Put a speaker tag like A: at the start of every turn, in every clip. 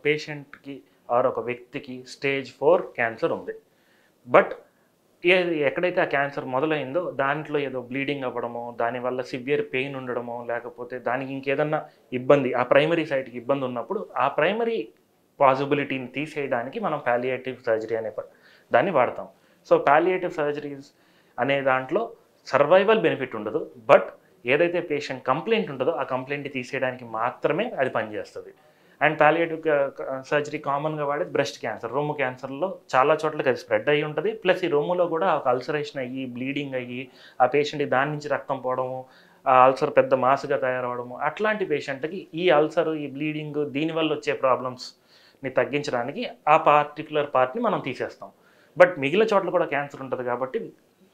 A: పేషెంట్కి ఆర్ ఒక వ్యక్తికి స్టేజ్ 4 క్యాన్సర్ ఉంది. బట్ ఎక్కడైతే ఆ క్యాన్సర్ మొదలైందో దాంట్లో ఏదో బ్లీడింగ్ అవ్వడమో, దానివల్ల సివియర్ పెయిన్ ఉండడమో, లేకపోతే దానికి ఇంకేదన్నా ఇబ్బంది, ఆ ప్రైమరీ సైట్కి ఇబ్బంది ఉన్నప్పుడు ఆ ప్రైమరీ పాసిబిలిటీని తీసేయడానికి మనం పాలియేటివ్ సర్జరీ అనే దాన్ని వాడతాం. సో పాలియేటివ్ సర్జరీస్ అనే దాంట్లో సర్వైవల్ బెనిఫిట్ ఉండదు. బట్ ఏదైతే పేషెంట్ కంప్లైంట్ ఉంటుందో ఆ కంప్లైంట్ తీసేయడానికి మాత్రమే అది పనిచేస్తుంది. అండ్ పాలియేటివ్ సర్జరీ కామన్గా వాడేది బ్రెస్ట్ క్యాన్సర్, రొమ్ము క్యాన్సర్లో చాలా చోట్లకి అది స్ప్రెడ్ అయ్యి ఉంటుంది. ప్లస్ ఈ రొమ్ములో కూడా ఒక అల్సరేషన్ అయ్యి, బ్లీడింగ్ అయ్యి, ఆ పేషెంట్కి దాని నుంచి రక్తం పోవడము, ఆ అల్సర్ పెద్ద మాసుగా తయారవడము, అట్లాంటి పేషెంట్కి ఈ అల్సర్, ఈ బ్లీడింగ్ దీనివల్ల వచ్చే ప్రాబ్లమ్స్ని తగ్గించడానికి ఆ పర్టికులర్ పార్ట్ని మనం తీసేస్తాం. బట్ మిగిలిన చోట్ల కూడా క్యాన్సర్ ఉంటుంది కాబట్టి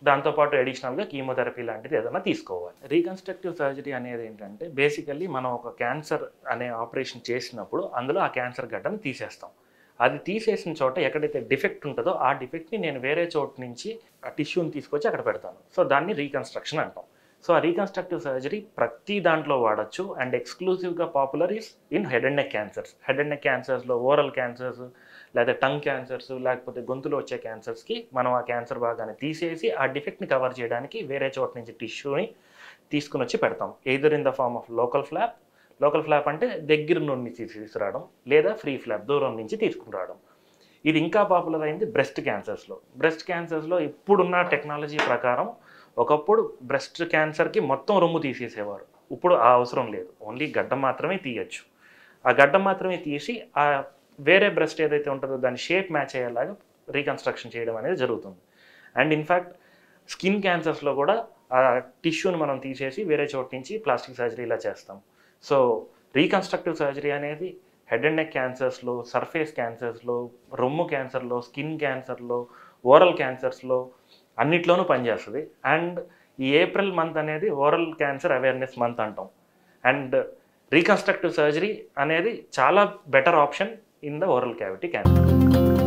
A: దాంతోపాటు అడిషనల్గా కీమోథెరపీ లాంటిది ఏదైనా తీసుకోవాలి. రీకన్స్ట్రక్టివ్ సర్జరీ అనేది ఏంటంటే బేసికల్లీ మనం ఒక క్యాన్సర్ అనే ఆపరేషన్ చేసినప్పుడు అందులో ఆ క్యాన్సర్ గడ్డను తీసేస్తాం. అది తీసేసిన చోట ఎక్కడైతే డిఫెక్ట్ ఉంటుందో ఆ డిఫెక్ట్ని నేను వేరే చోటు నుంచి ఆ టిష్యూని తీసుకొచ్చి అక్కడ పెడతాను. సో దాన్ని రీకన్స్ట్రక్షన్ అంటాం. సో ఆ రీకన్స్ట్రక్టివ్ సర్జరీ ప్రతి దాంట్లో వాడచ్చు. అండ్ ఎక్స్క్లూజివ్గా popular is in head and neck cancers. Head and neck క్యాన్సర్స్లో ఓరల్ క్యాన్సర్స్, లేదా టంగ్ క్యాన్సర్స్, లేకపోతే గొంతులో వచ్చే క్యాన్సర్స్కి మనం ఆ క్యాన్సర్ భాగాన్ని తీసేసి ఆ డిఫెక్ట్ని కవర్ చేయడానికి వేరే చోట నుంచి టిష్యూని తీసుకుని వచ్చి పెడతాం. Either in the form of local flap. Local flap అంటే దగ్గర నుండి తీసుకురావడం, లేదా ఫ్రీ ఫ్లాప్ దూరం నుంచి తీసుకుని రావడం. ఇది ఇంకా పాపులర్ అయింది బ్రెస్ట్ క్యాన్సర్స్లో. బ్రెస్ట్ క్యాన్సర్స్లో ఇప్పుడున్న టెక్నాలజీ ప్రకారం ఒకప్పుడు బ్రెస్ట్ క్యాన్సర్కి మొత్తం రొమ్ము తీసేసేవారు. ఇప్పుడు ఆ అవసరం లేదు, ఓన్లీ గడ్డ మాత్రమే తీయచ్చు. ఆ గడ్డ మాత్రమే తీసి ఆ వేరే బ్రెస్ట్ ఏదైతే ఉంటుందో దాని షేప్ మ్యాచ్ అయ్యేలాగా రీకన్స్ట్రక్షన్ చేయడం అనేది జరుగుతుంది. అండ్ ఇన్ఫ్యాక్ట్ స్కిన్ క్యాన్సర్స్లో కూడా ఆ టిష్యూని మనం తీసేసి వేరే చోటు నుంచి ప్లాస్టిక్ సర్జరీ ఇలా చేస్తాం. సో రీకన్స్ట్రక్టివ్ సర్జరీ అనేది హెడ్ అండ్ నెక్ క్యాన్సర్స్లో, సర్ఫేస్ క్యాన్సర్స్లో, రొమ్ము క్యాన్సర్లో, స్కిన్ క్యాన్సర్లో, ఓరల్ క్యాన్సర్స్లో అన్నిట్లోనూ పనిచేస్తుంది. అండ్ ఈ ఏప్రిల్ మంత్ అనేది ఓరల్ క్యాన్సర్ అవేర్నెస్ మంత్ అంటాం. అండ్ రీకన్స్ట్రక్టివ్ సర్జరీ అనేది చాలా better option in the oral cavity cancer.